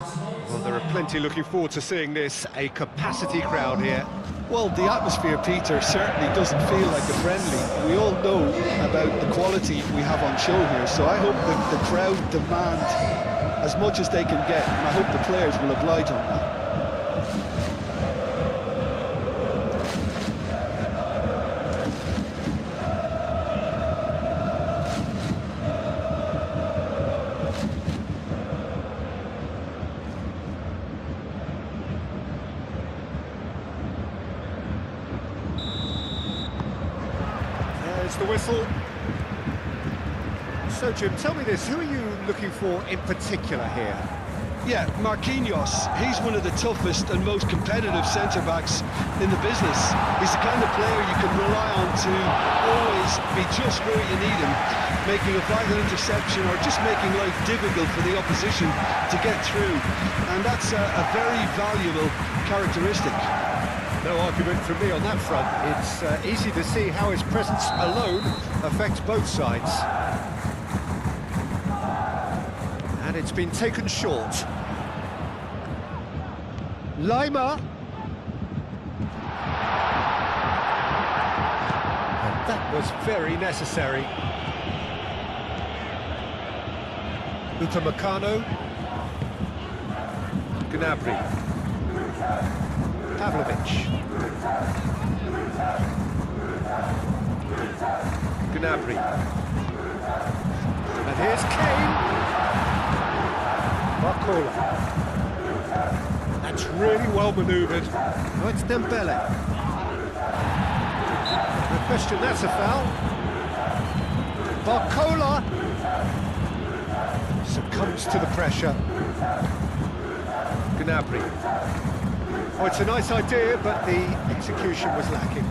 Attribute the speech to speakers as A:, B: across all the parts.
A: Well, there are plenty looking forward to seeing this, a capacity crowd here.
B: Well, the atmosphere, Peter, certainly doesn't feel like a friendly. We all know about the quality we have on show here, so I hope that the crowd demand as much as they can get, and I hope the players will oblige on that.
A: There's the whistle. So, Jim, tell me this, who are you looking for in particular here?
B: Yeah, Marquinhos, he's one of the toughest and most competitive centre-backs in the business. He's the kind of player you can rely on to always be just where you need him, making a vital interception or just making life difficult for the opposition to get through. And that's a very valuable characteristic.
A: No argument from me on that front. It's easy to see how his presence alone affects both sides. And it's been taken short. Lima. And that was very necessary. Upamecano. Gnabry. Pavlovic. Gnabry. And here's Kane. Barcola. That's really well manoeuvred. Oh, it's Dembele. No question, that's a foul. Barcola succumbs to the pressure. Gnabry. Oh, it's a nice idea, but the execution was lacking.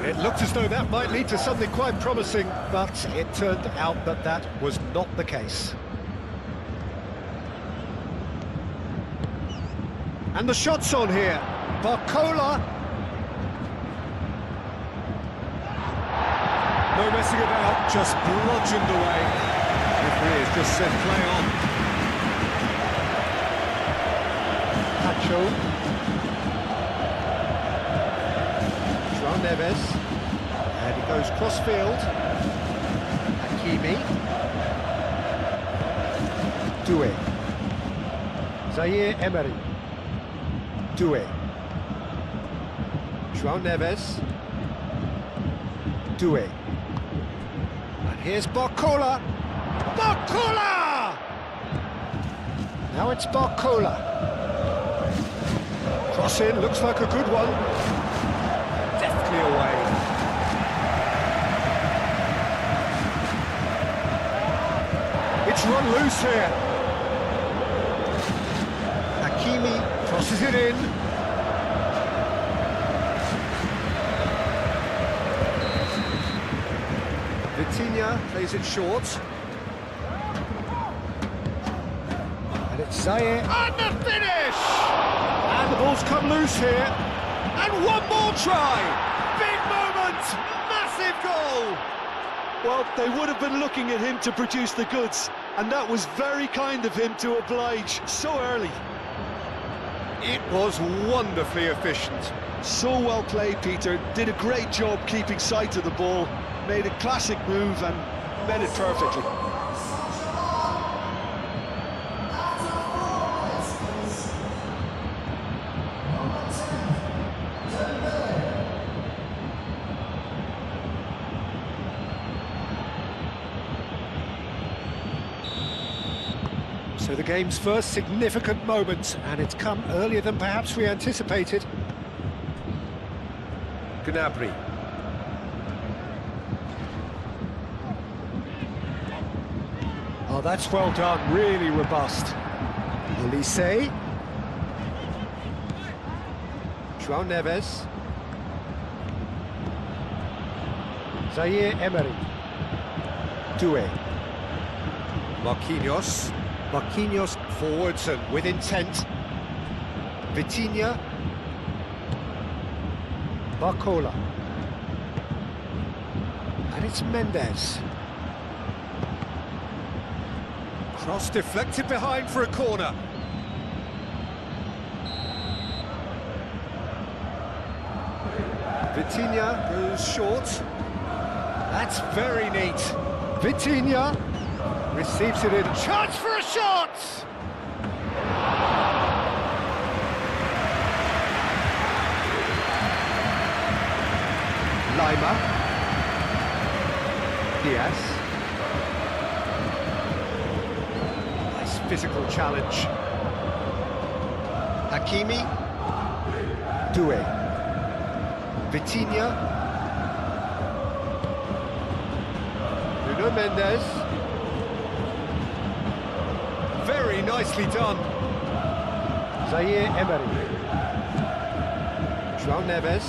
A: It looked as though that might lead to something quite promising, but it turned out that that was not the case. And the shot's on here. Barcola. No messing about, just bludgeoned away. Referee has just said play on. Pacho. João Neves. And he goes cross-field. Hakimi. Doué. Zaire Emery. Doué. João Neves. Doué. And here's Barcola. Barcola! Now it's Barcola. Cross in, looks like a good one. Deftly away. It's run loose here. Hakimi crosses it in. Vitinha plays it short. And it's Zaire. And the finish! And the ball's come loose here. And one more try! Big moment! Massive goal!
B: Well, they would have been looking at him to produce the goods, and that was very kind of him to oblige so early.
A: It was wonderfully efficient.
B: So well played, Peter. Did a great job keeping sight of the ball. Made a classic move and met it perfectly.
A: So the game's first significant moment, and it's come earlier than perhaps we anticipated. Gnabry. Oh, that's well done, really robust. Elise. João Neves. Zaire Emery. Doué. Marquinhos. Marquinhos forwards and with intent. Vitinha. Barcola. And it's Mendes. Cross deflected behind for a corner. Vitinha goes short. That's very neat. Vitinha receives it in. Chance for a shot! Lima. Diaz. Nice physical challenge. Hakimi. Doué. Vitinha. Nuno Mendes. Very nicely done. Zaire Emery. João Neves.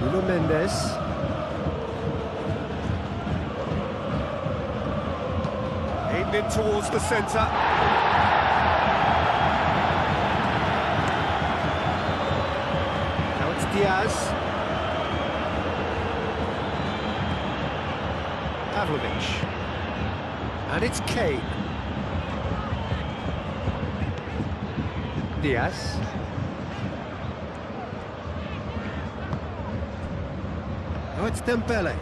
A: Nuno Mendes. Aimed in towards the centre. Now it's Diaz. Pavlovic. And it's Kane. Diaz. Now it's Dembele.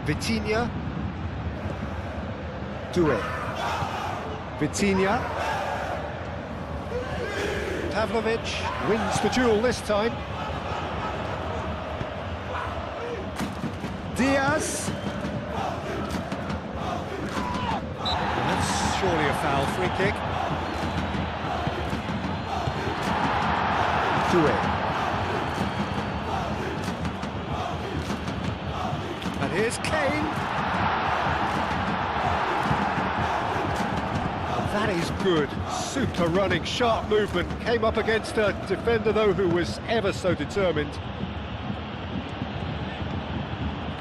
A: Vitinha. Doué. Vitinha. Pavlovic wins the duel this time. Diaz. That's surely a foul. Free kick. Doué. And here's Kane. That is good. Super running, sharp movement. Came up against a defender, though, who was ever so determined.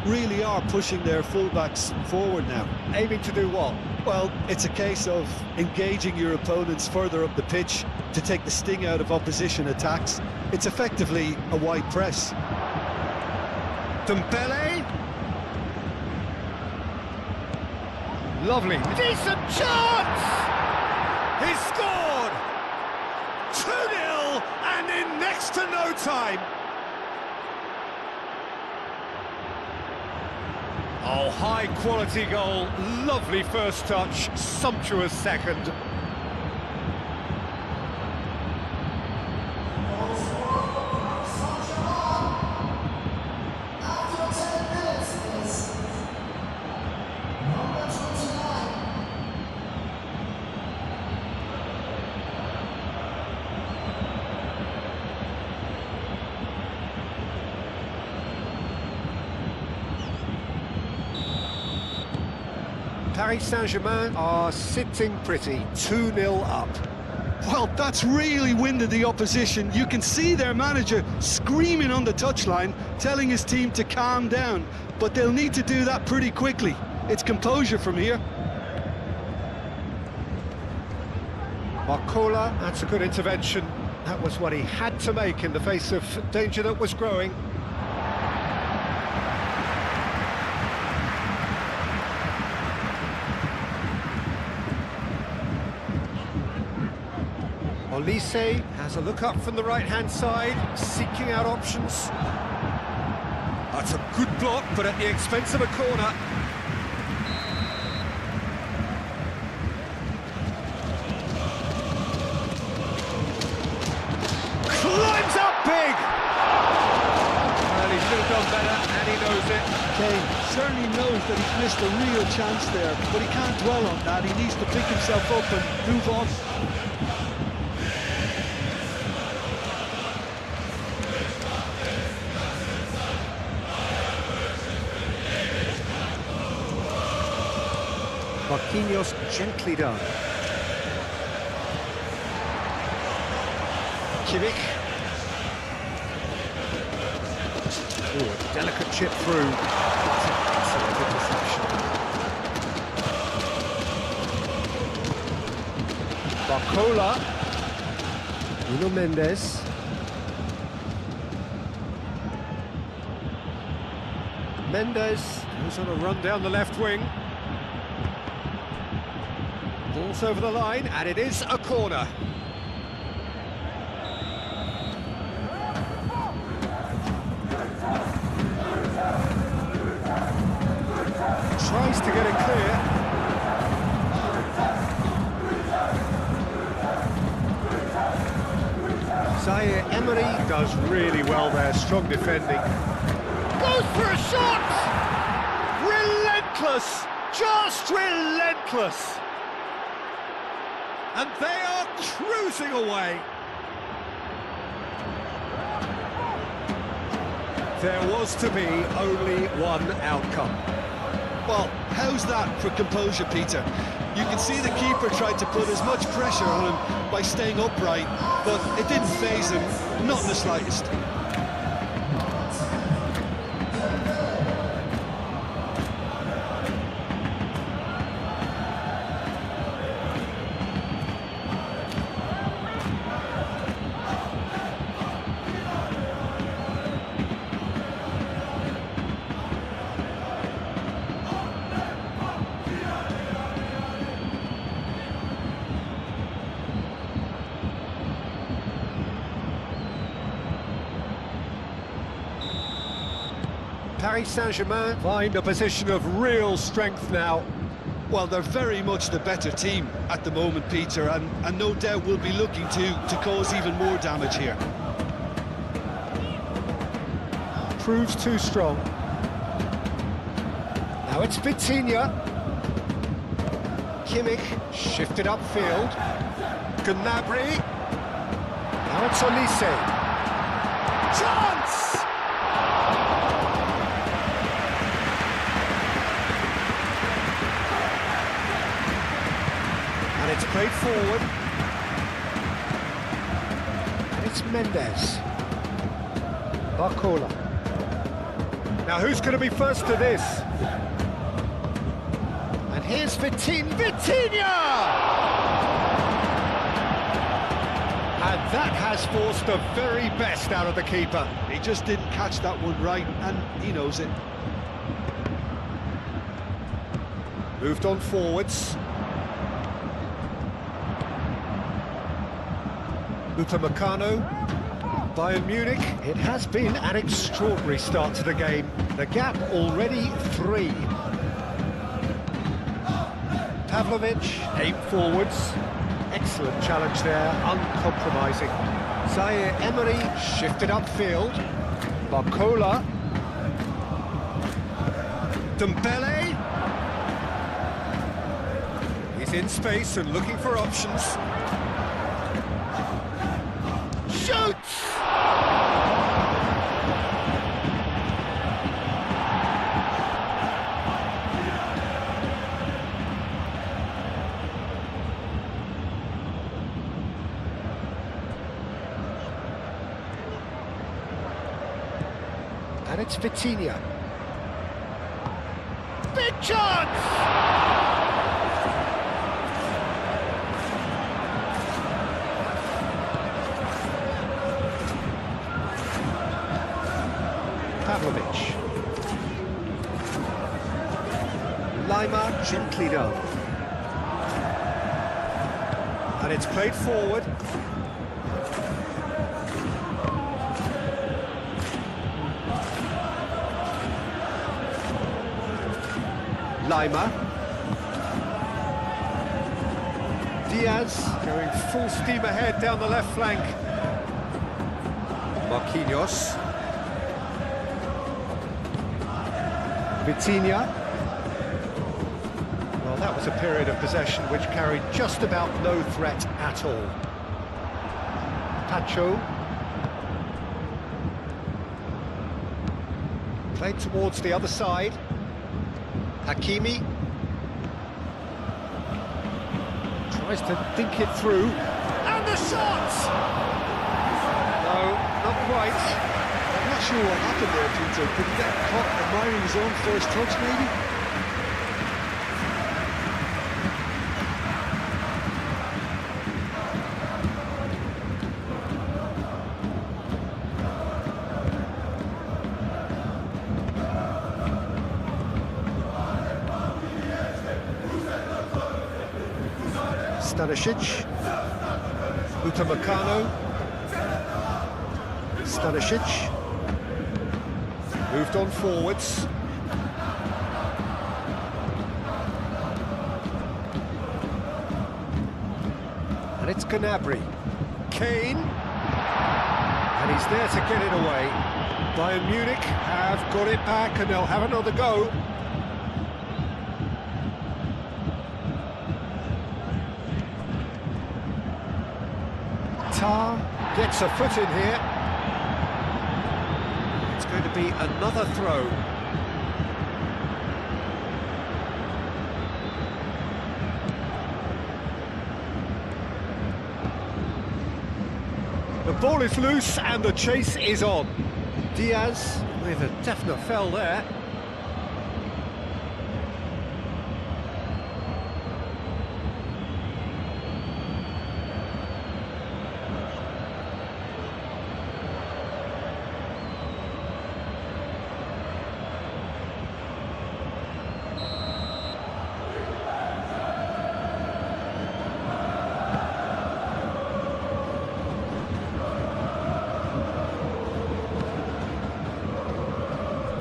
B: Really are pushing their fullbacks forward now.
A: Aiming to do what?
B: Well, it's a case of engaging your opponents further up the pitch to take the sting out of opposition attacks. It's effectively a wide press.
A: Dembele. Lovely. Decent chance! He's scored! 2-0 and in next to no time. Oh, high quality goal. Lovely first touch, sumptuous second. Paris Saint-Germain are sitting pretty, 2-0 up.
B: Well, that's really winded the opposition. You can see their manager screaming on the touchline, telling his team to calm down. But they'll need to do that pretty quickly. It's composure from here.
A: Barcola, that's a good intervention. That was what he had to make in the face of danger that was growing. Olise has a look up from the right-hand side, seeking out options. That's a good block, but at the expense of a corner. Climbs up big! Well, he should have done better, and he knows it.
B: Kane certainly knows that he's missed a real chance there, but he can't dwell on that. He needs to pick himself up and move on.
A: Marquinhos gently done. Kimmich. Ooh, a delicate chip through. That's an excellent interception. Barcola. Nuno Mendes. Mendes Goes on a run down the left wing. Ball's over the line, and it is a corner. Tries to get it clear. Emery does really well there, strong defending. Goes for a shot! Relentless! Just relentless! And they are cruising away. There was to be only one outcome.
B: Well, how's that for composure, Peter? You can see the keeper tried to put as much pressure on him by staying upright, but it didn't faze him, not in the slightest.
A: Paris Saint-Germain find a position of real strength now.
B: Well, they're very much the better team at the moment, Peter, and no doubt will be looking to cause even more damage here.
A: Proves too strong. Now it's Vitinha. Kimmich shifted upfield. Gnabry. Now it's Olise. Chance! And it's played forward. And it's Mendes. Barcola. Now who's going to be first to this? And here's Vitinha! And that has forced the very best out of the keeper.
B: He just didn't catch that one right, and he knows it.
A: Moved on forwards. Upamecano, Bayern Munich. It has been an extraordinary start to the game. The gap already 3. Pavlovic, aim forwards. Excellent challenge there, uncompromising. Zaire Emery shifted upfield. Barcola. Dembele. He's in space and looking for options. Shoots! And it's Vitinha. Big chance! Pavlovic. Lima gently down. And it's played forward. Lima. Diaz going full steam ahead down the left flank. Marquinhos. Vitinha. Well, that was a period of possession which carried just about no threat at all. Pacho. Played towards the other side. Hakimi. Tries to think it through. And the shot! No, not quite.
B: I'm not sure what happened there, Peter. Did he get caught admiring his own first touch, maybe?
A: Stanisic, Upamecano, Stanisic, moved on forwards. And it's Gnabry, Kane, and he's there to get it away. Bayern Munich have got it back and they'll have another go. Gets a foot in here. It's going to be another throw. The ball is loose and the chase is on. Diaz with a definite fell there.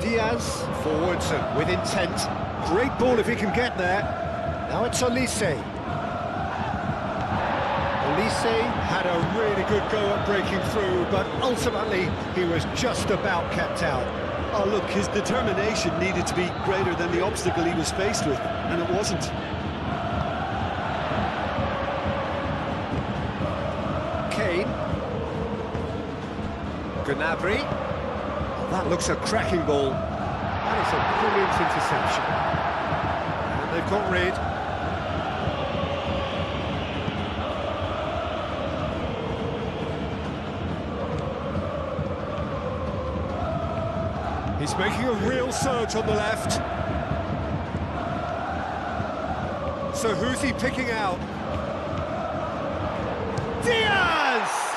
A: Diaz, forwards and with intent. Great ball if he can get there. Now it's Olise. Olise had a really good go at breaking through, but ultimately he was just about kept out.
B: Oh look, his determination needed to be greater than the obstacle he was faced with, and it wasn't.
A: Kane. Gnabry. That looks a cracking ball. That is a brilliant interception. And they've got rid. He's making a real surge on the left. So who's he picking out? Diaz!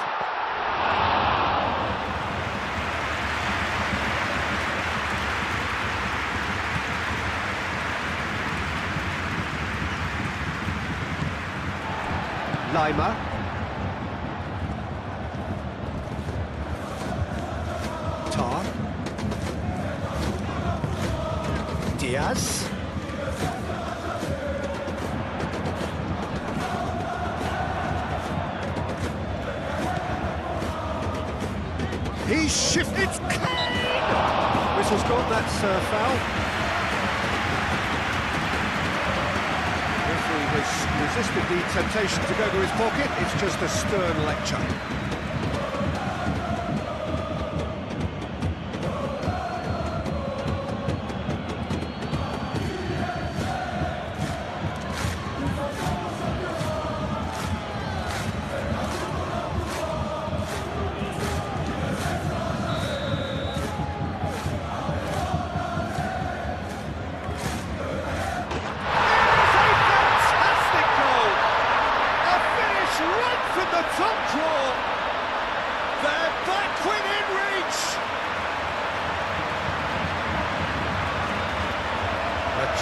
A: Lima. Tar. Diaz. He shifted. It's Kane! Whistle's gone, that's foul. Referee has resisted the temptation to go to his pocket. It's just a stern lecture.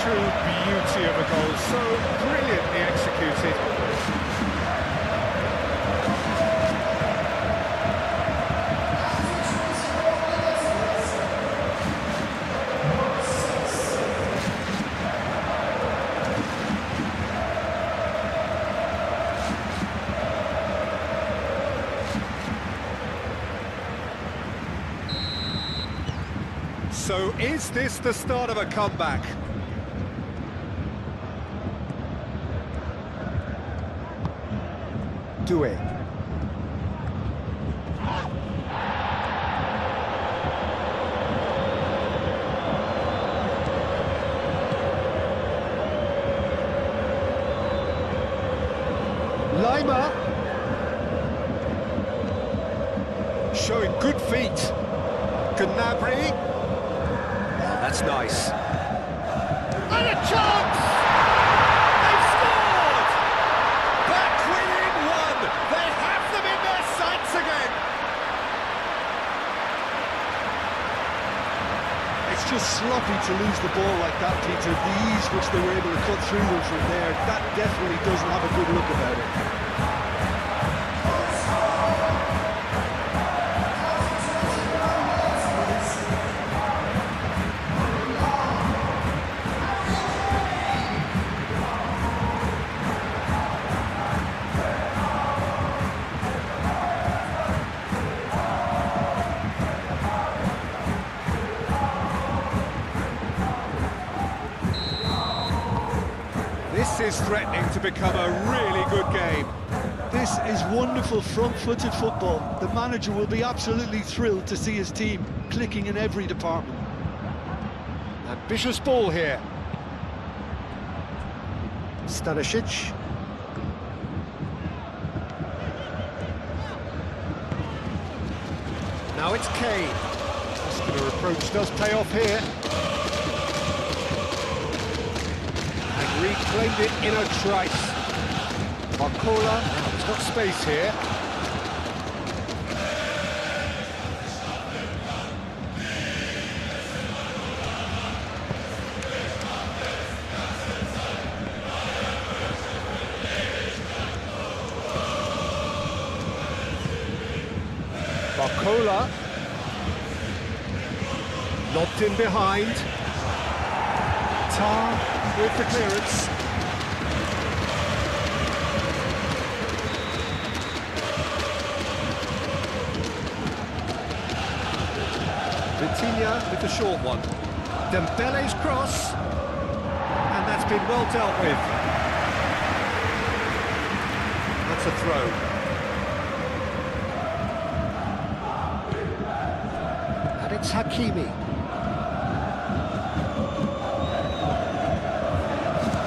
A: True beauty of a goal, so brilliantly executed. So is this the start of a comeback? Tchouik. Lima. Showing good feet. Gnabry. That's nice. And a chance! They've scored! Back within one! They have them in their sights again!
B: It's just sloppy to lose the ball like that, Peter. The ease which they were able to cut through them from there, that definitely doesn't have a good look about it.
A: This is threatening to become a really good game.
B: This is wonderful front-footed football. The manager will be absolutely thrilled to see his team clicking in every department.
A: Ambitious ball here. Stanisic. Now it's Kane. Muscular approach does pay off here. And reclaimed it in a trice. Barcola, he's got space here. Barcola. Lobbed in behind. Tar with the clearance. Vitinha with the short one. Dembele's cross. And that's been well dealt with. That's a throw. And it's Hakimi.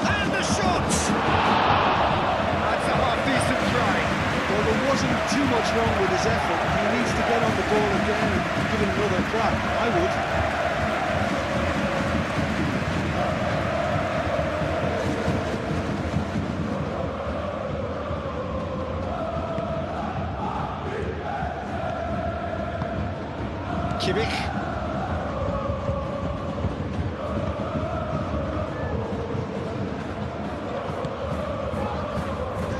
A: And the shot! That's a half-decent try.
B: Well, there wasn't too much wrong with his effort. He needs to get on the ball again and give it another crack. I would. Kimmich.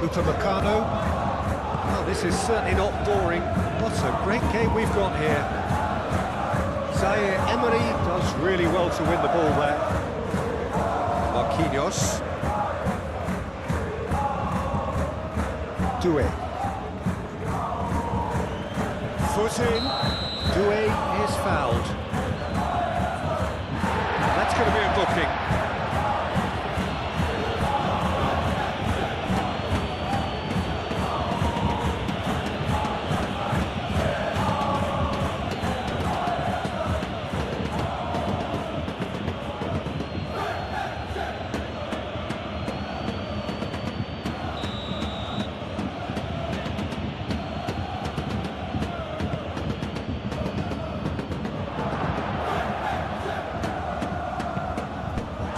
A: Upamecano. Well, this is certainly not boring. What a great game we've got here. Zaire Emery does really well to win the ball there. Marquinhos. Doué. Foot in. Doué is fouled. That's going to be a booking.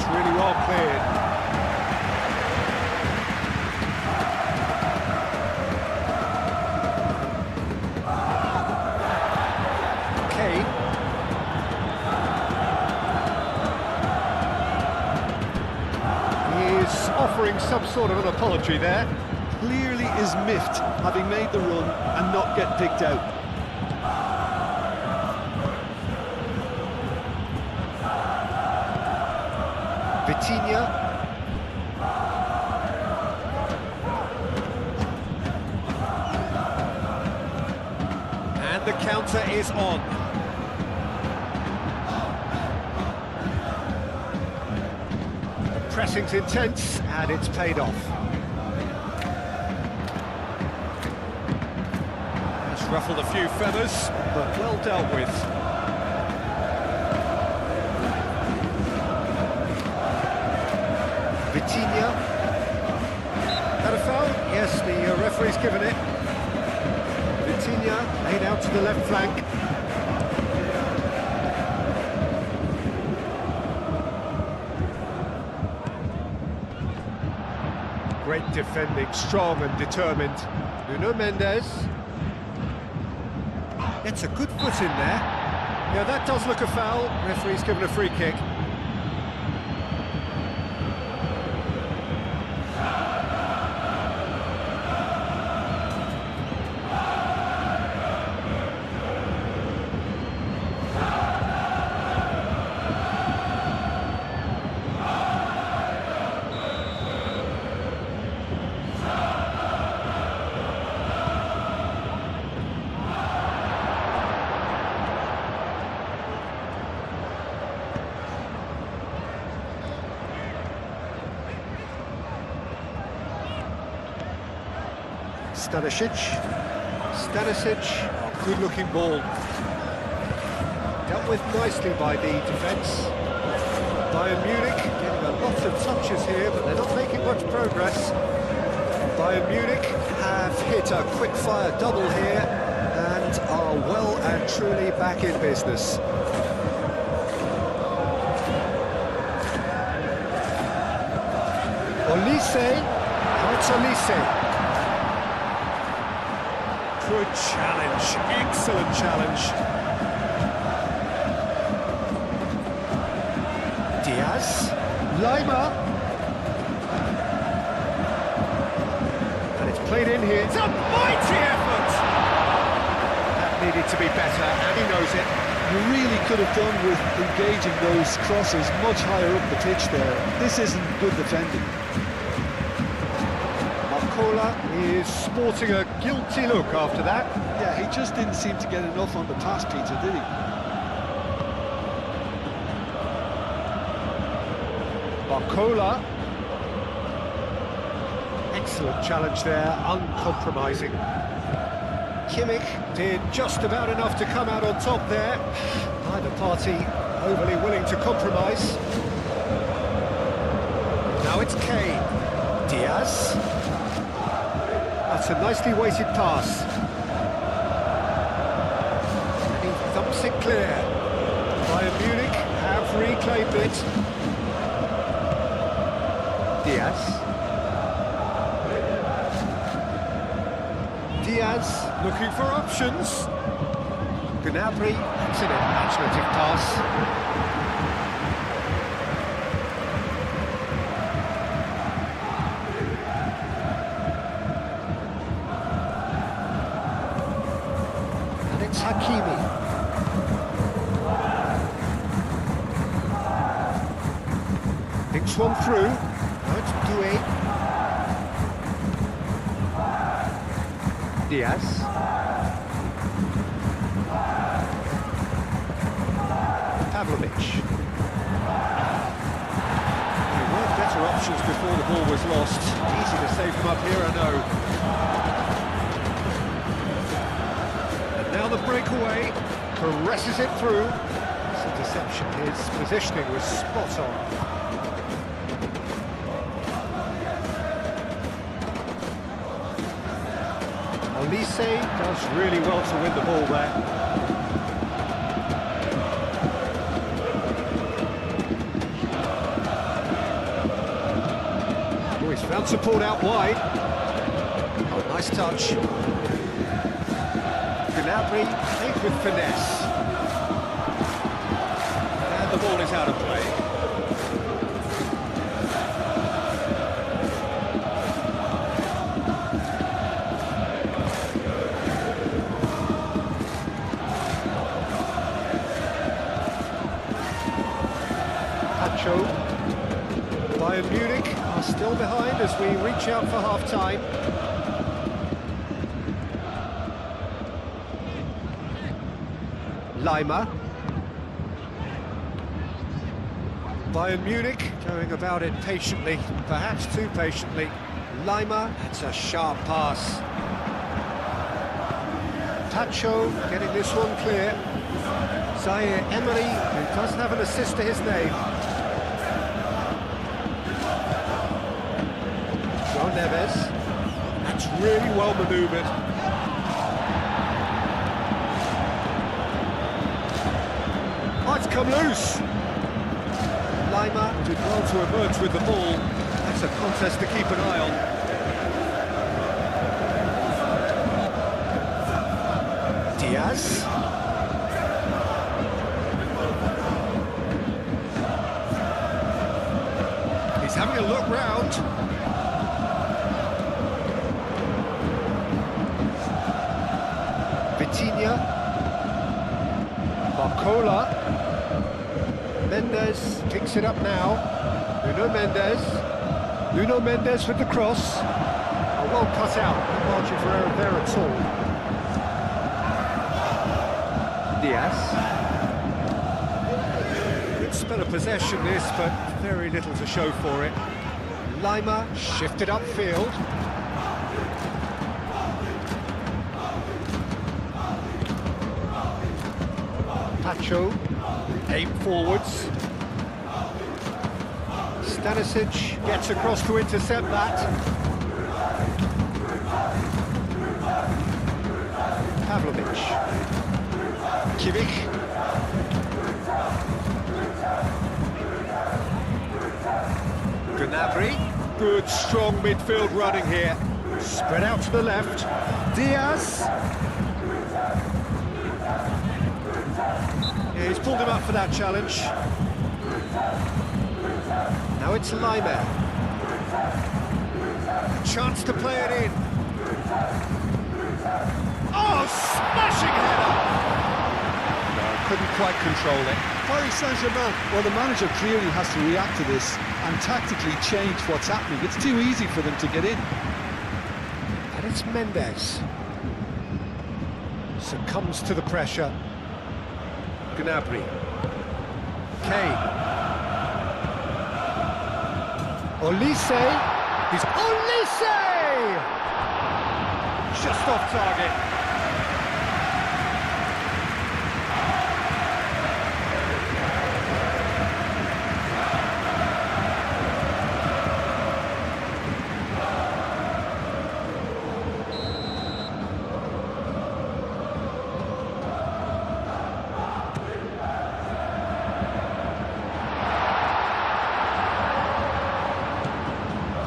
A: Really well played. Kane. He is offering some sort of an apology there.
B: Clearly is miffed, having made the run and not get picked out.
A: Vitinha. And the counter is on. The pressing's intense and it's paid off. That's ruffled a few feathers, but well dealt with. Vitinha. That a foul? Yes, the referee's given it. Vitinha laid out to the left flank. Great defending, strong and determined. Nuno Mendes. Gets a good foot in there. Yeah, that does look a foul. Referee's given a free kick. Stanisic, good looking ball. Dealt with nicely by the defence. Bayern Munich getting a lot of touches here, but they're not making much progress. Bayern Munich have hit a quick-fire double here and are well and truly back in business. Olise, it's Olise. Good challenge, excellent challenge. Diaz, Lima. And it's played in here. It's a mighty effort! That needed to be better, and he knows it.
B: You really could have done with engaging those crosses much higher up the pitch there. This isn't good defending.
A: Is sporting a guilty look after that.
B: Yeah, he just didn't seem to get enough on the pass, Peter, did he?
A: Barcola. Excellent challenge there, uncompromising. Kimmich did just about enough to come out on top there. Neither party overly willing to compromise. Now it's Kane. Diaz. That's a nicely weighted pass. And he thumps it clear. Bayern Munich have reclaimed it. Diaz. Diaz looking for options. Gnabry, that's an imaginative pass. Hakimi. Thinks one through. Now it's Doué. Diaz. Pavlovic. There were better options before the ball was lost. Easy to save them up here, I know. Now the breakaway, caresses it through. It's a deception, his positioning was spot on. Olise does really well to win the ball there. Oh, he's found support out wide. Oh, nice touch. Gnabry played with finesse. And the ball is out of play. Pacho. Bayern Munich are still behind as we reach out for half-time. Lima. Bayern Munich going about it patiently, perhaps too patiently. Lima, that's a sharp pass. Pacho getting this one clear. Zaire Emery, who does have an assist to his name. João Neves, that's really well manoeuvred. It's come loose. Lima did well to emerge with the ball. That's a contest to keep an eye on. Diaz. He's having a look round. Vitinha. Barcola. Mendes picks it up now. Nuno Mendes with the cross. Oh, well cut out. No margin for error there at all. Diaz. Good spell of possession this, but very little to show for it. Lima shifted upfield. Pacho, aim forwards. Stanisic gets across to intercept that. Pavlovic. Tšowiek. Gnabry. Good, strong midfield running here. Spread out to the left. Diaz. Yeah, he's pulled him up for that challenge. Now it's Lima. Chance to play it in. Oh, smashing header! No, couldn't quite control it.
B: Paris Saint-Germain, well, the manager clearly has to react to this and tactically change what's happening. It's too easy for them to get in.
A: And it's Mendes. Succumbs to the pressure. Gnabry. Kane. Olise. He's Olise! Just off target.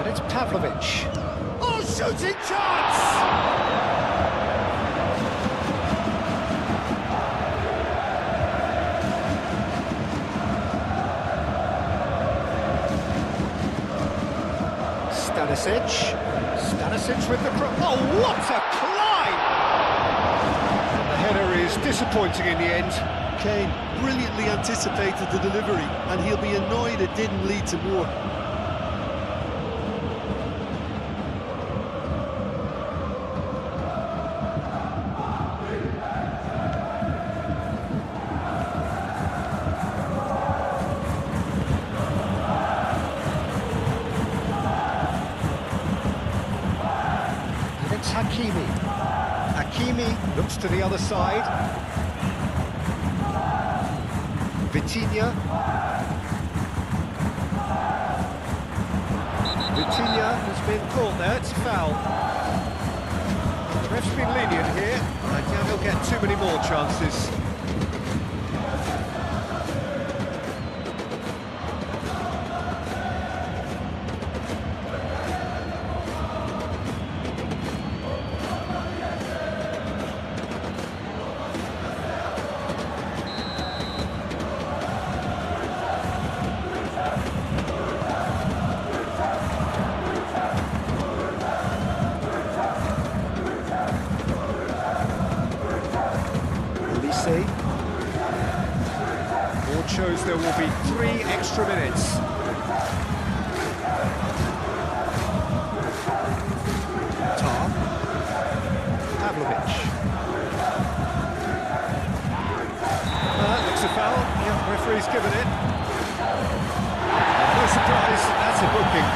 A: It's Pavlovic. Oh, shooting chance! Stanisic with the cross. Oh, what a climb! The header is disappointing in the end.
B: Kane brilliantly anticipated the delivery, and he'll be annoyed it didn't lead to more. Hakimi looks to the other side. Vitinha has been caught there, it's a foul. The ref's been lenient here. I doubt he'll get too many more chances. Board shows there will be 3 extra minutes. Tar. Pavlovic. Looks a foul. Yeah, referee's given it. No surprise, that's a booking.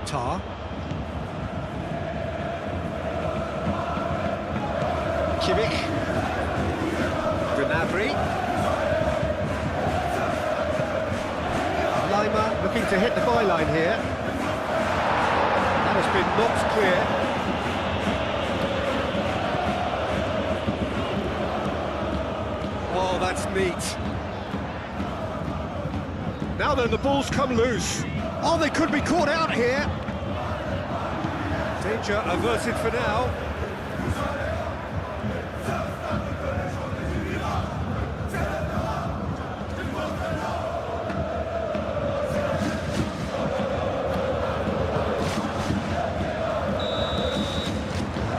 B: Tar. Tšowiek. Gnabry. Lima looking to hit the byline here. That has been knocked clear. Oh, that's neat. Now then, the ball's come loose. Oh, they could be caught out here. Danger averted for now.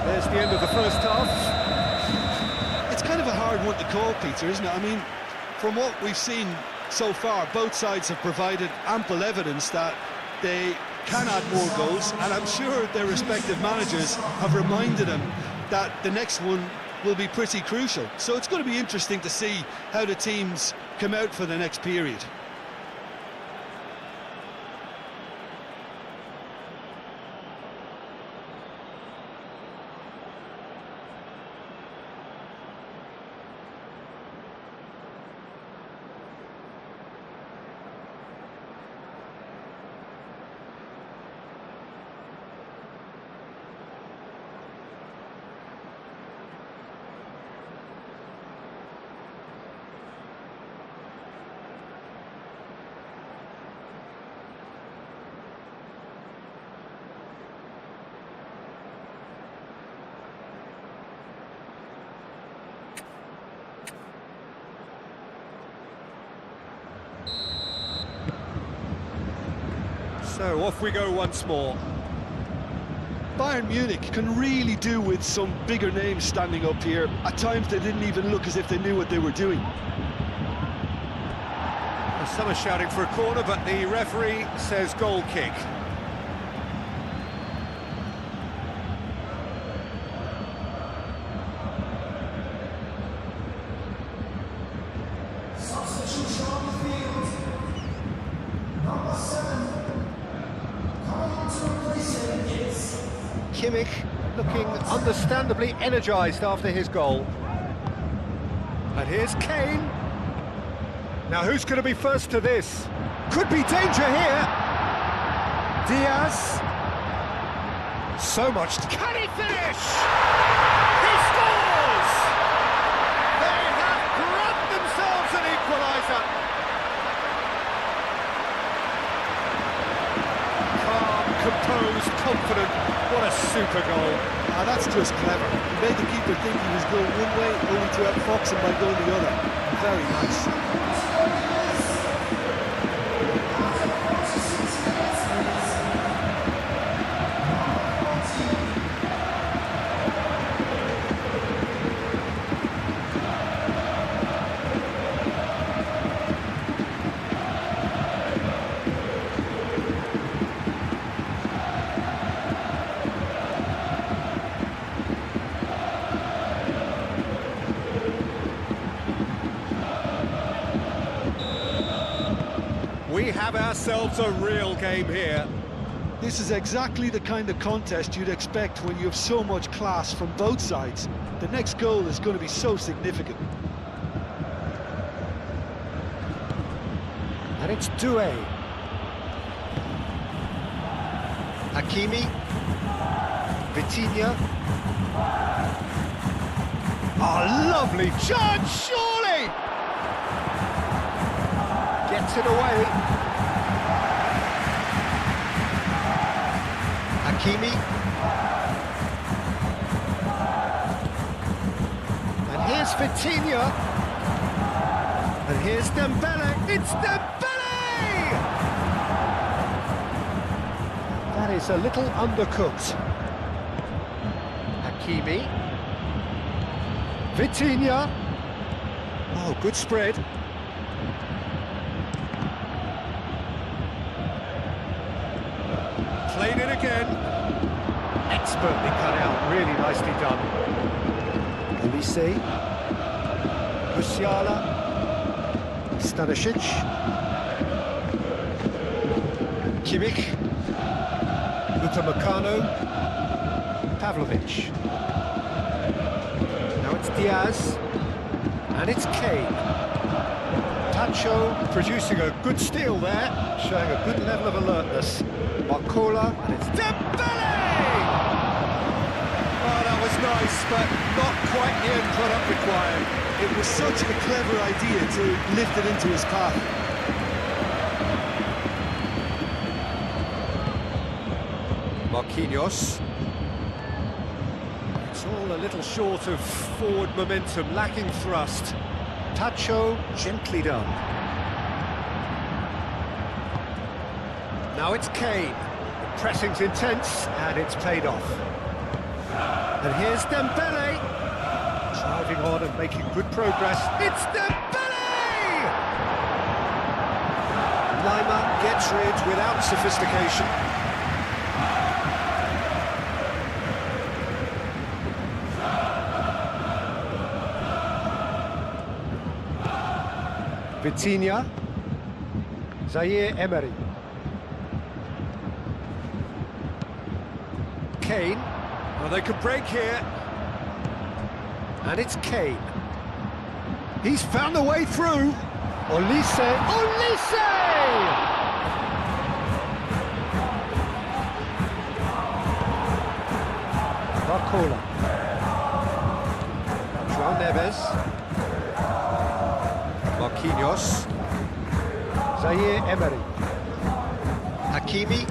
B: There's the end of the first half. It's kind of a hard one to call, Peter, isn't it? I mean, from what we've seen so far, both sides have provided ample evidence that they can add more goals, and I'm sure their respective managers have reminded them that the next one will be pretty crucial. So it's going to be interesting to see how the teams come out for the next period.
A: So off we go once more.
B: Bayern Munich can really do with some bigger names standing up here. At times they didn't even look as if they knew what they were doing.
A: Some are shouting for a corner, but the referee says goal kick.
C: Substitution on the field. Number 7. Coming in to replace him is
A: Kimmich looking understandably energised after his goal. And here's Kane. Now who's going to be first to this? Could be danger here. Diaz. So much. Can he finish? He scores! They have grabbed themselves an equaliser. Calm, composed, confident. What a super goal.
B: That's just clever. He made the keeper think he was going one way, only to outfox him by going the other. Very nice.
A: We have ourselves a real game here.
B: This is exactly the kind of contest you'd expect when you have so much class from both sides. The next goal is going to be so significant.
A: And it's Doué. Hakimi. Vitinha. Oh, lovely chance, surely! Gets it away. Hakimi. And here's Vitinha. And here's Dembele. It's Dembele! That is a little undercooked. Hakimi. Vitinha. Oh, good spread. Played it again. Expertly cut out, really nicely done. Olise. Musiala. Stanisic. Kimmich. Upamecano. Pavlovic. Now it's Diaz. And it's Kane. Tacho producing a good steal there, showing a good level of alertness. Barcola, and it's Dembele! Oh, that was nice, but not quite the end product required.
B: It was such a clever idea to lift it into his path.
A: Marquinhos. It's all a little short of forward momentum, lacking thrust. Tacho, gently done. Now it's Kane. The pressing's intense, and it's paid off. And here's Dembele. Driving on and making good progress. It's Dembele! Lima gets rid without sophistication. Vitinha. Zaire Emery. Kane. Well, they could break here. And it's Kane. He's found a way through. Olise. Olise! Barcola. João Neves. Marquinhos. Zaire Emery. Hakimi.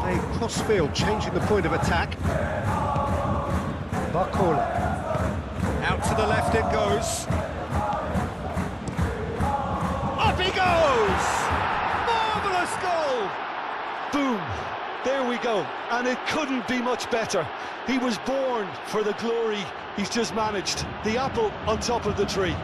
A: Playing cross-field, changing the point of attack. Barcola. Out to the left it goes. Up he goes! Marvellous goal!
B: Boom! There we go. And it couldn't be much better. He was born for the glory he's just managed. The apple on top of the tree.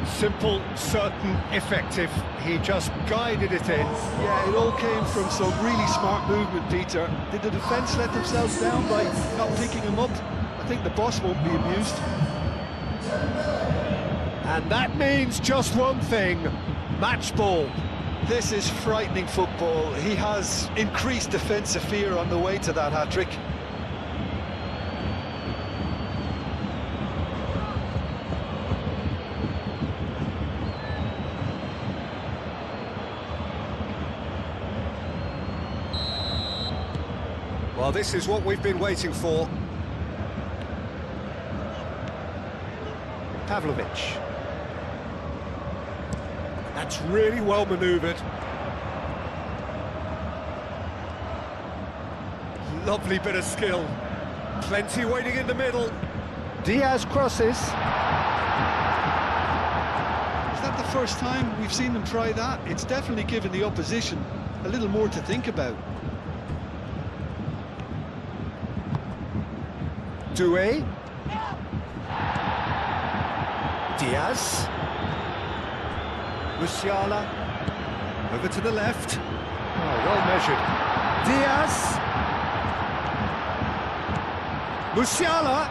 A: Simple, certain, effective. He just guided it in.
B: Yeah, it all came from some really smart movement, Peter. Did the defence let themselves down by not picking him up? I think the boss won't be amused.
A: And that means just one thing, match ball.
B: This is frightening football. He has increased defensive fear on the way to that hat-trick.
A: Well, this is what we've been waiting for. Pavlovic. That's really well manoeuvred. Lovely bit of skill. Plenty waiting in the middle. Diaz crosses.
B: Is that the first time we've seen them try that? It's definitely given the opposition a little more to think about.
A: Doué. Diaz. Musiala. Over to the left. Oh, well measured. Diaz. Musiala.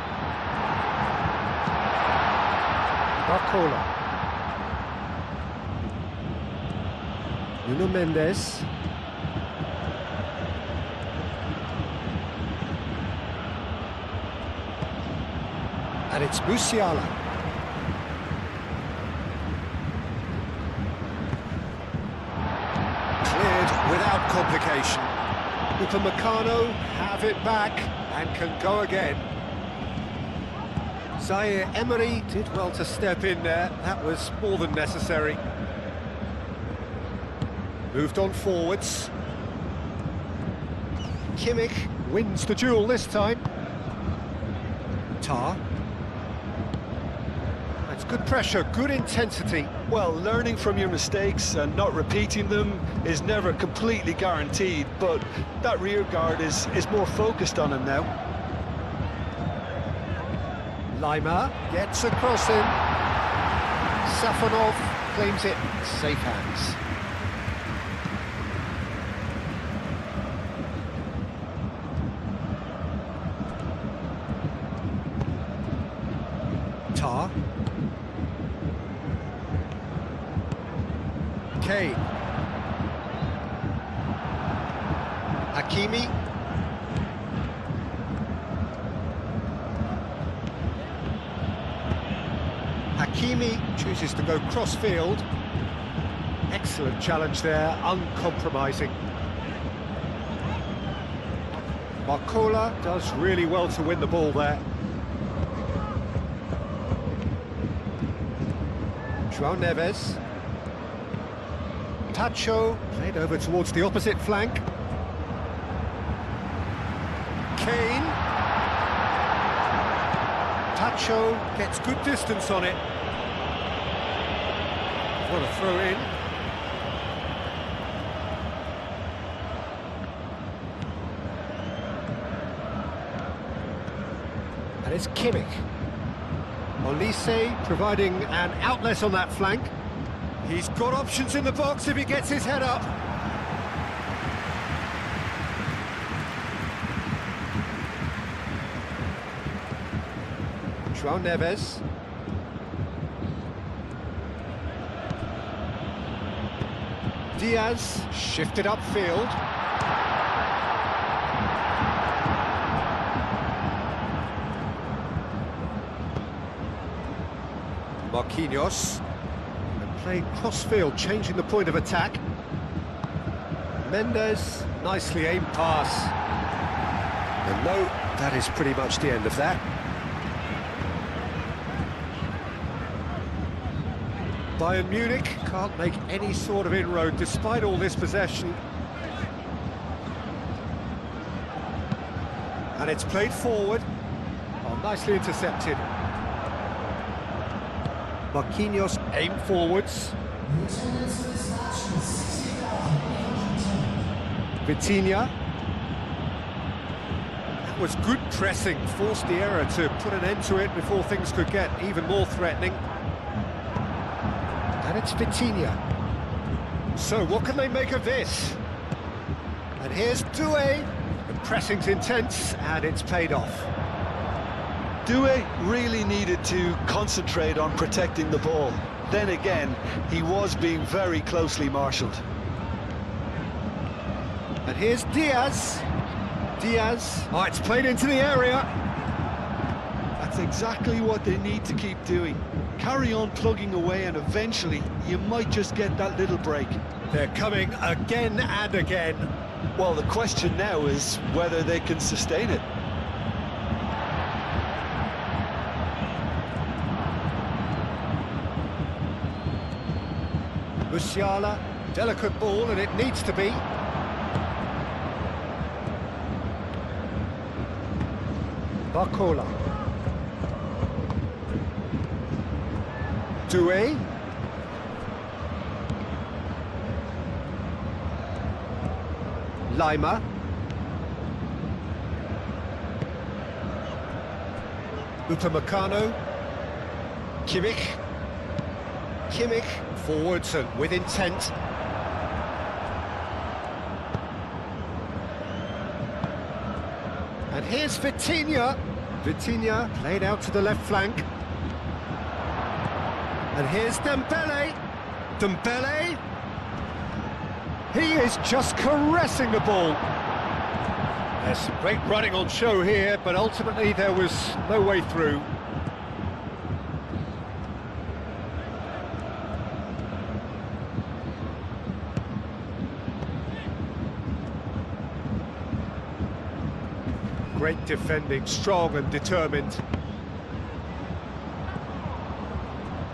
A: Barcola. Nuno Mendes. And it's Musiala. Cleared without complication. Upamecano have it back and can go again. Zaire Emery did well to step in there. That was more than necessary. Moved on forwards. Kimmich wins the duel this time. Tar. That's good pressure, good intensity.
B: Well, learning from your mistakes and not repeating them is never completely guaranteed, but that rear guard is more focused on him now.
A: Lima gets a cross in. Safonov claims it, safe hands. Tar. Kane. Hakimi. Hakimi chooses to go cross-field. Excellent challenge there, uncompromising. Barcola does really well to win the ball there. João Neves. Tacho played over towards the opposite flank. Kane. Tacho gets good distance on it. What a throw in. And it's Kimmich. Olise providing an outlet on that flank. He's got options in the box if he gets his head up. João Neves. Diaz shifted upfield. Marquinhos. And playing cross-field, changing the point of attack. Mendes, nicely aimed pass. And no, that is pretty much the end of that. Bayern Munich can't make any sort of inroad despite all this possession. And it's played forward. Oh, nicely intercepted. Marquinhos aimed forwards. Vitinha. That was good pressing, forced the error to put an end to it before things could get even more threatening. And it's Vitinha. So what can they make of this? And here's Doué. The pressing's intense and it's paid off.
B: Doué really needed to concentrate on protecting the ball. Then again, he was being very closely marshalled.
A: And here's Diaz. Diaz. Oh, it's played into the area.
B: That's exactly what they need to keep doing. Carry on plugging away and eventually you might just get that little break.
A: They're coming again and again.
B: Well, the question now is whether they can sustain it.
A: Musiala, delicate ball and it needs to be. Barcola. Doué. Lima. Upamecano. Kimmich. Kimmich forwards and with intent. And here's Vitinha. Vitinha played out to the left flank. And here's Dembele. Dembele. He is just caressing the ball. There's some great running on show here, but ultimately there was no way through. Great defending, strong and determined.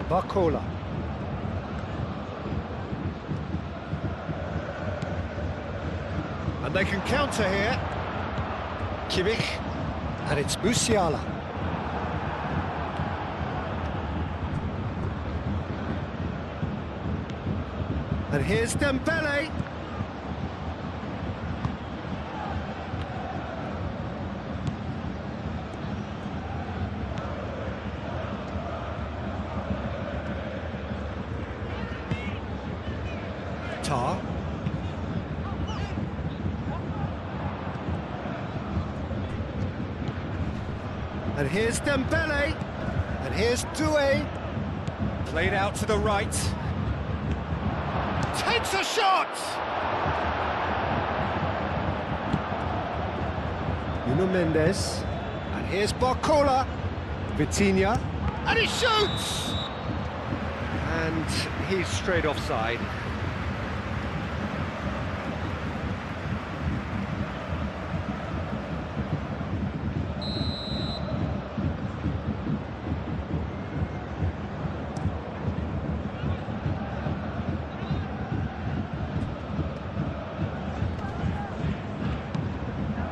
A: Barcola. And they can counter here. Kimmich. And it's Musiala. And here's Dembele. Tar. And here's Dembele. And here's Doué. Played out to the right. Takes a shot! Nuno Mendes. And here's Barcola. Vitinha. And he shoots! And he's straight offside.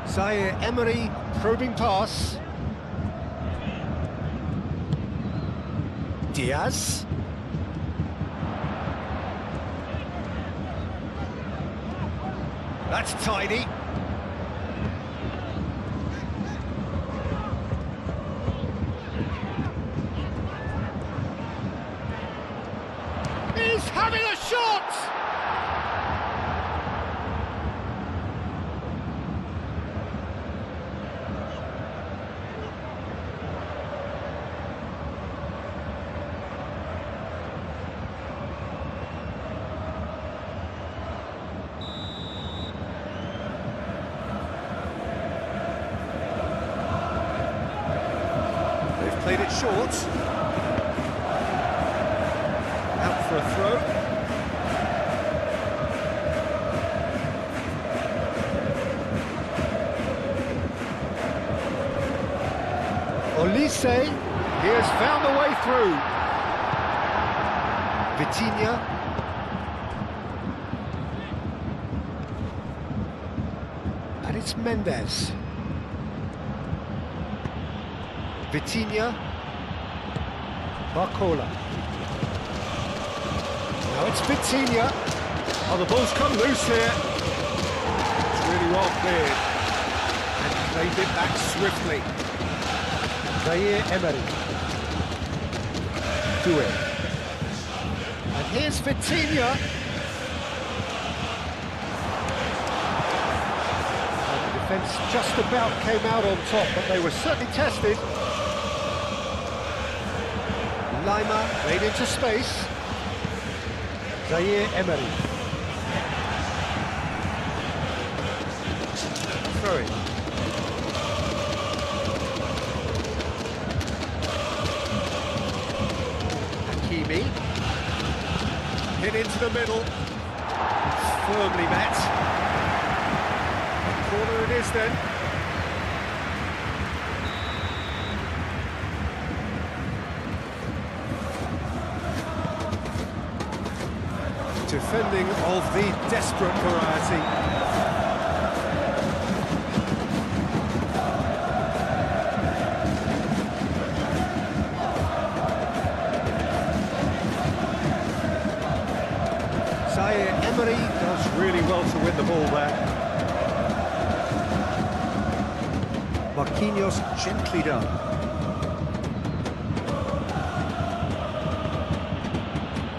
A: Zaire Emery, probing pass. Diaz. That's tidy. He's having a shot! short. Out for a throw. Olise, he has found a way through. Vitinha. And it's Mendes. Vitinha. Barcola. Now it's Vitinha. Oh, the ball's come loose here. It's really well cleared. And played it back swiftly. Emery. Tchouik. And here's Vitinha. And the defence just about came out on top, but they were certainly tested. Lima made into space. Emery. Throwing. Hit into the middle, firmly met. Corner it is then. Defending of the desperate variety. Emery does really well to win the ball there. Marquinhos gently done.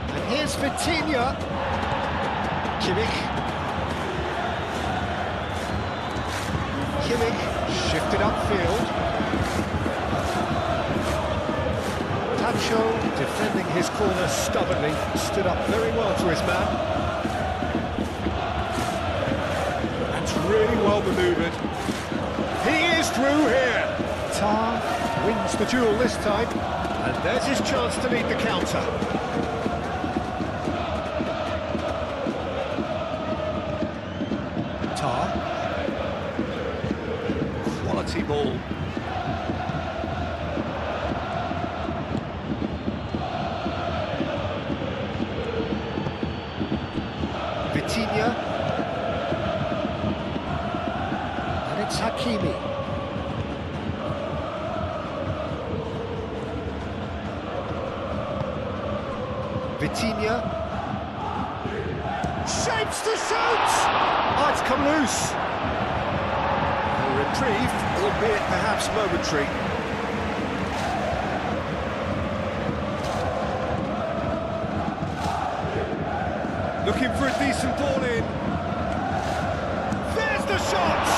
A: And here's Vitinha. Kimmich. Shifted upfield. Tacho defending his corner stubbornly, stood up very well to his man. Really well manoeuvred. He is through here. Tar wins the duel this time, and there's his chance to lead the counter. Tar. Quality ball. Vitinha. Hakimi. Vitinha. Shapes to shoot! Oh, it's come loose. A reprieve, albeit perhaps momentary. Looking for a decent ball in. There's the shot!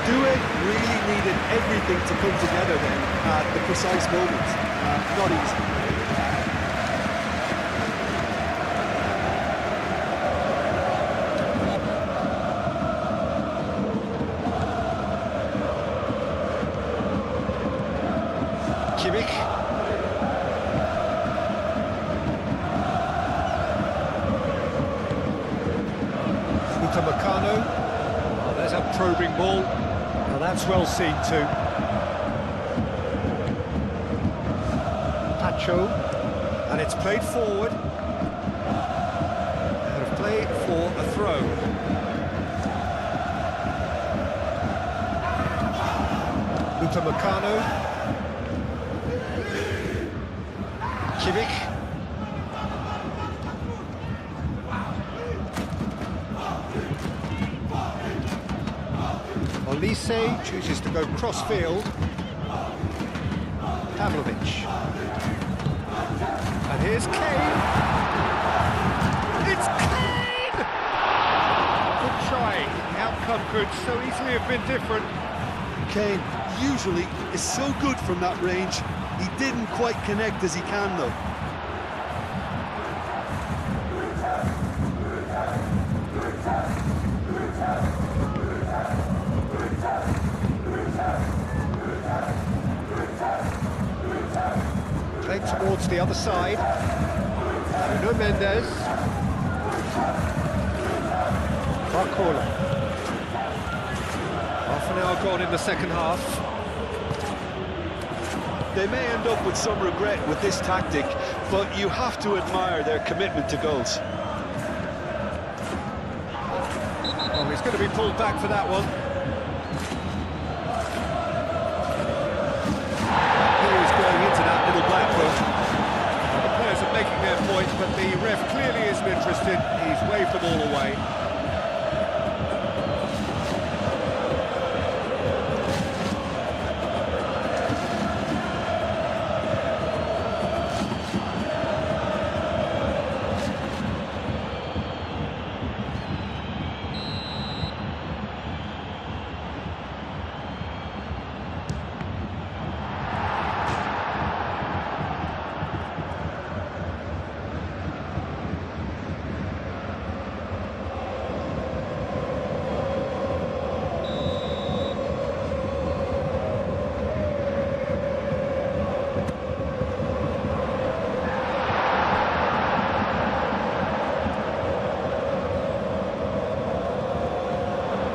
B: Tchouik really needed everything to come together then at the precise moment. Not easy.
A: Kimmich. Upamecano. Oh, there's a probing ball. Now that's well seen too. Tacho, and it's played forward. Out of play for a throw. Upamecano. Kimmich. Olise chooses to go cross-field. Pavlovic. And here's Kane. It's Kane! Good try. The outcome could so easily have been different.
B: Kane usually is so good from that range. He didn't quite connect as he can though.
A: the other side. Nuno Mendes. Barcola. Half an hour gone in the second half.
B: They may end up with some regret with this tactic, but you have to admire their commitment to goals.
A: Oh, he's going to be pulled back for that one. He's going into that little black book. The players are making their point, but the ref clearly isn't interested. He's waved them all away.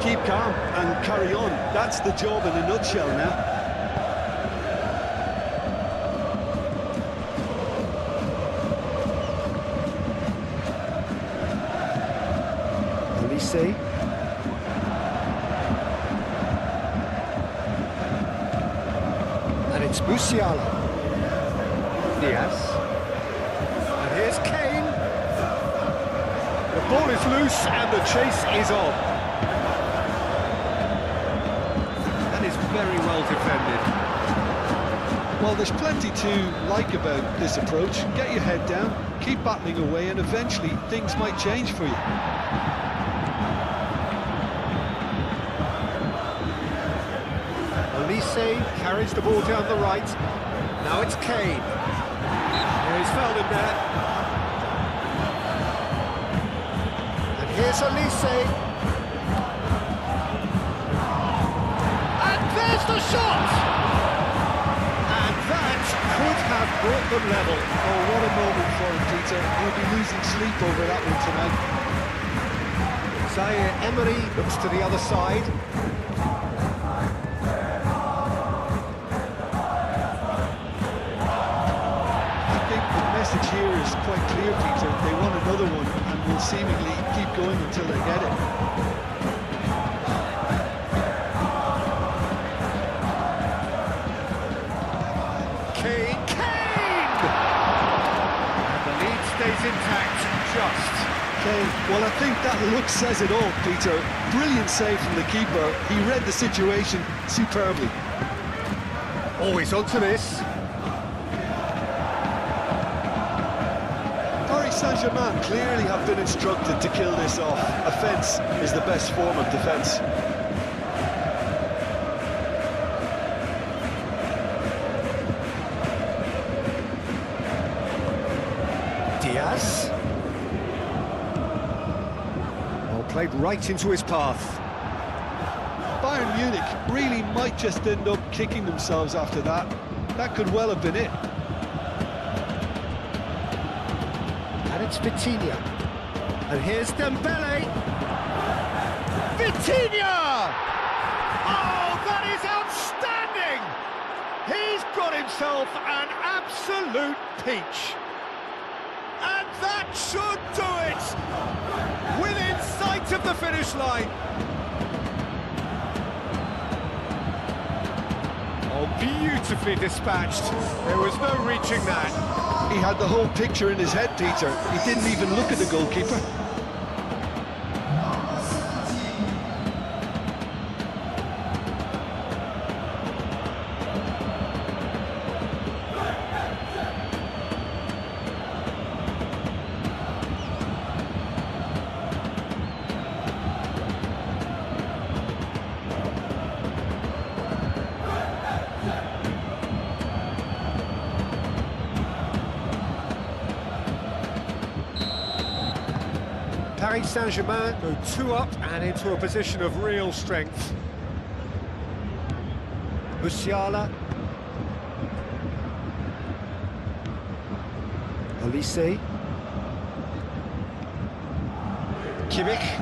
B: Keep calm and carry on. That's the job in a nutshell now.
A: Elise. And it's Musiala. Diaz. And here's Kane. The ball is loose and the chase is on. Very well defended.
B: Well, there's plenty to like about this approach. Get your head down, keep battling away, and eventually things might change for you.
A: Elise carries the ball down the right. Now it's Kane. He's fouled him there. And here's Elise. There's the shot! And that could have brought them level.
B: Oh, what a moment for him, Peter. He'll be losing sleep over that one tonight.
A: Zaire Emery looks to the other side.
B: I think the message here is quite clear, Peter. They want another one and will seemingly keep going until they get it.
A: Intact, just.
B: Kane, well, I think that look says it all, Peter. Brilliant save from the keeper. He read the situation superbly.
A: Always onto this.
B: Paris Saint-Germain clearly have been instructed to kill this off. Offence is the best form of defence.
A: Diaz. Well, played right into his path.
B: Bayern Munich really might just end up kicking themselves after that. That could well have been it.
A: And it's Vitinha. And here's Dembele. Vitinha! Oh, that is outstanding! He's got himself an absolute peach. And that should do it! Within sight of the finish line. Oh, beautifully dispatched. There was no reaching that.
B: He had the whole picture in his head, Peter. He didn't even look at the goalkeeper.
A: Paris Saint-Germain go 2 up and into a position of real strength. Musiala. Olise. Kimmich.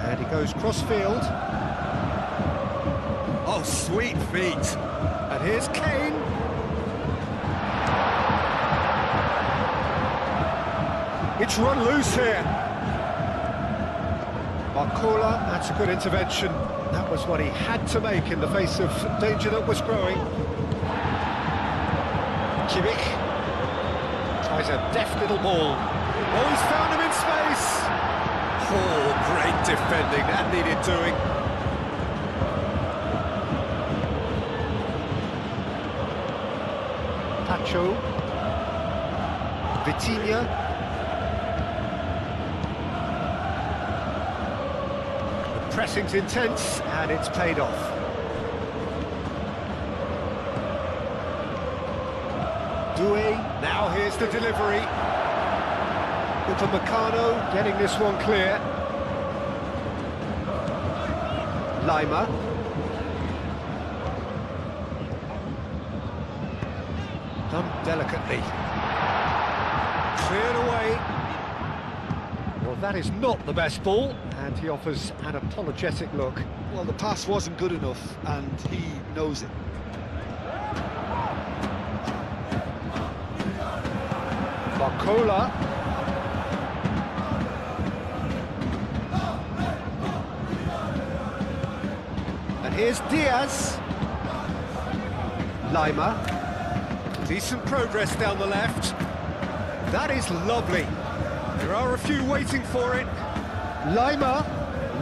A: And he goes cross-field. Oh, sweet feet. And here's Kane. It's run loose here. Barcola, that's a good intervention. That was what he had to make in the face of danger that was growing. Kimmich tries a deft little ball. Oh, he's found him in space. Oh, great defending, that needed doing. Pacho. Vitinha. The pressing's intense, and it's paid off. Doué, now here's the delivery. Upamecano getting this one clear. Lima. Done delicately. Cleared away. Well, that is not the best ball, and he offers an apologetic look.
B: Well, the pass wasn't good enough, and he knows it.
A: Barcola. And here's Diaz. Lima. Decent progress down the left. That is lovely. There are a few waiting for it. Lima,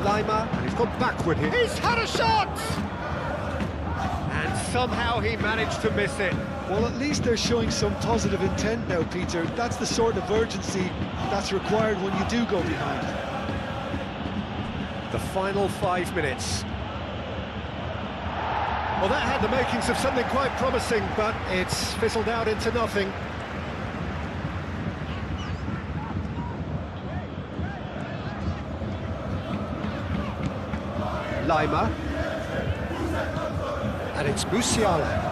A: and he's gone backward here. He's had a shot! And somehow he managed to miss it.
B: Well, at least they're showing some positive intent now, Peter. That's the sort of urgency that's required when you do go behind.
A: The final 5 minutes. Well, that had the makings of something quite promising, but it's fizzled out into nothing. Lima. And it's Musiala.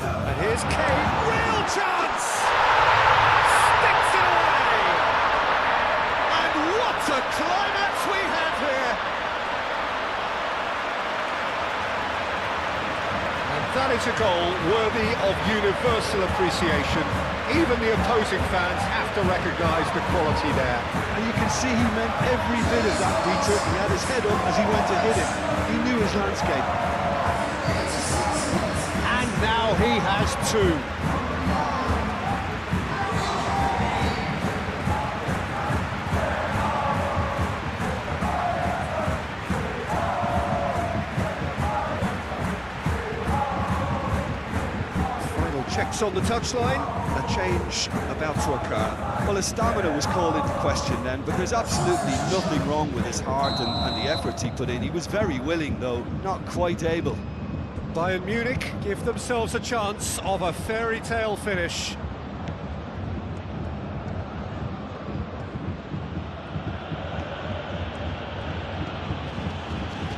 A: And here's Kane. Real chance! Sticks it away! And what a climax we have here! And that is a goal worthy of universal appreciation. Even the opposing fans have to recognise the quality there.
B: And you can see he meant every bit of that, Peter. He had his head up as he went to hit it. He knew his landscape.
A: And now he has two. Final checks on the touchline. A change about to occur.
B: Well, his stamina was called into question then, but there's absolutely nothing wrong with his heart and the efforts he put in. He was very willing, though, not quite able.
A: Bayern Munich give themselves a chance of a fairy tale finish.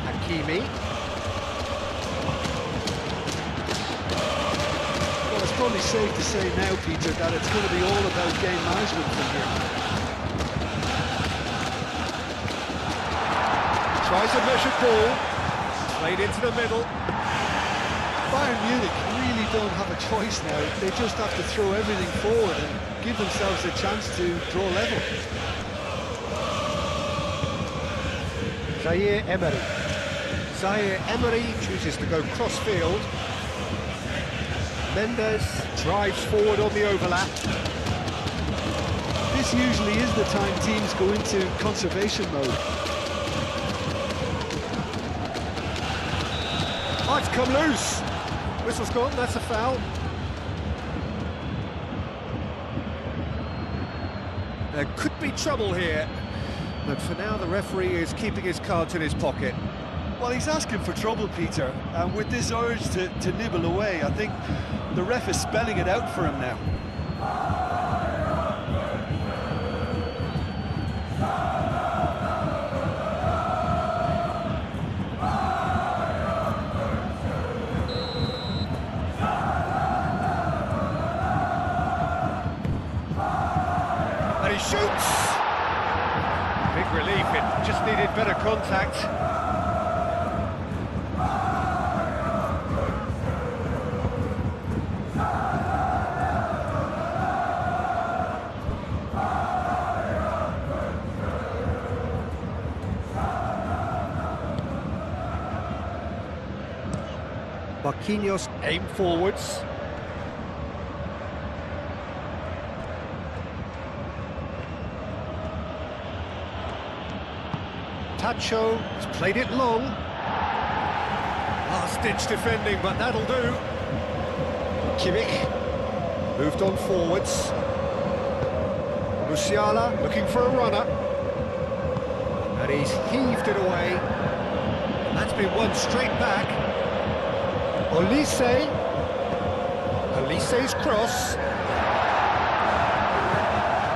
A: Hakimi.
B: Well, it's probably safe to say now, Peter, that it's going to be all about game management from here.
A: Tries a measured ball. Played into the middle.
B: Bayern Munich really don't have a choice now. They just have to throw everything forward and give themselves a chance to draw level.
A: Zaire Emery chooses to go cross-field. Mendes drives forward on the overlap.
B: This usually is the time teams go into conservation mode.
A: Oh, it's come loose. Whistle's gone, that's a foul. There could be trouble here, but for now the referee is keeping his cards in his pocket.
B: Well, he's asking for trouble, Peter, and with this urge to nibble away, I think the ref is spelling it out for him now.
A: he shoots! Big relief, it just needed better contact. Marquinhos aim forwards. Tacho has played it long. Last-ditch defending, but that'll do. Kimmich moved on forwards. Musiala looking for a runner. And he's heaved it away. That's been won straight back. Olise's cross.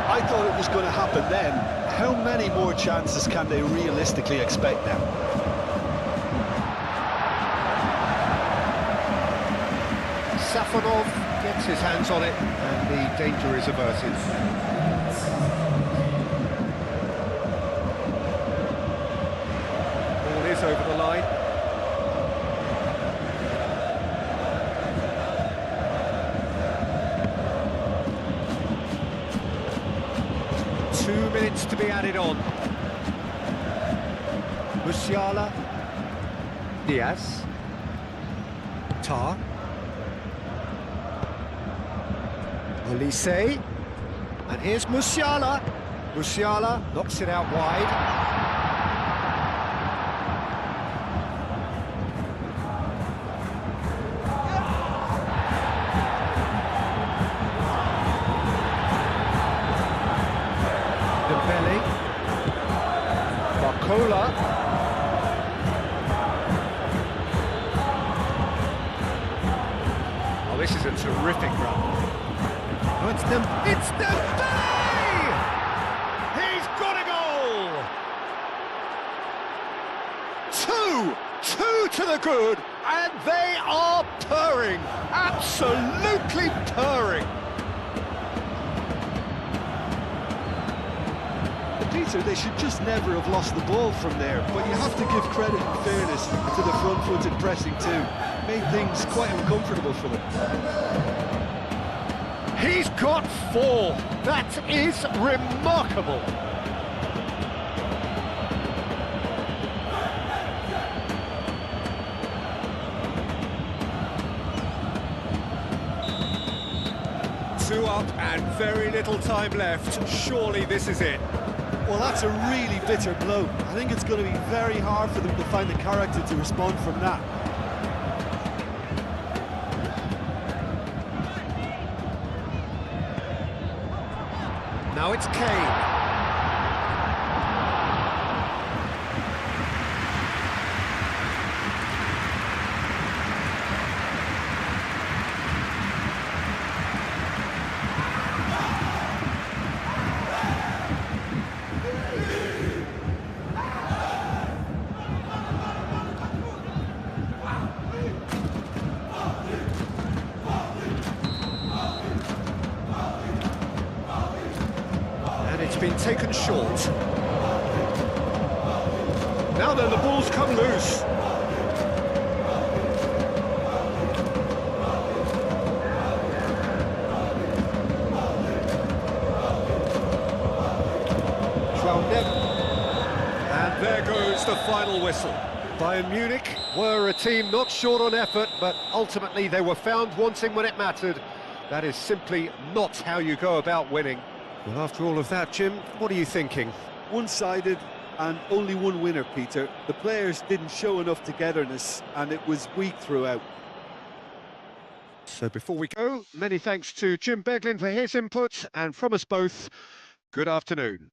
B: I thought it was going to happen then. How many more chances can they realistically expect now?
A: Safonov gets his hands on it, and the danger is averted. Ball is over the line. Minutes to be added on. Musiala, Diaz, Tar, Olise, and here's Musiala. Musiala knocks it out wide. Cola. Oh, this is a terrific run. Oh, it's Dembele! He's got a goal! Two to the good, and they are purring, absolutely purring.
B: Peter, they should just never have lost the ball from there, but you have to give credit and fairness to the front-footed pressing too. Made things quite uncomfortable for them.
A: He's got 4. That is remarkable. Two up and very little time left. Surely this is it.
B: Well, that's a really bitter blow. I think it's going to be very hard for them to find the character to respond from that.
A: Now it's Kane. It's been taken short. Now then, the ball's come loose. And there goes the final whistle. Bayern Munich were a team not short on effort, but ultimately they were found wanting when it mattered. That is simply not how you go about winning. Well, after all of that, Jim, what are you thinking?
B: One-sided and only one winner, Peter. The players didn't show enough togetherness and it was weak throughout.
A: So before we go, many thanks to Jim Beglin for his input, and from us both, good afternoon.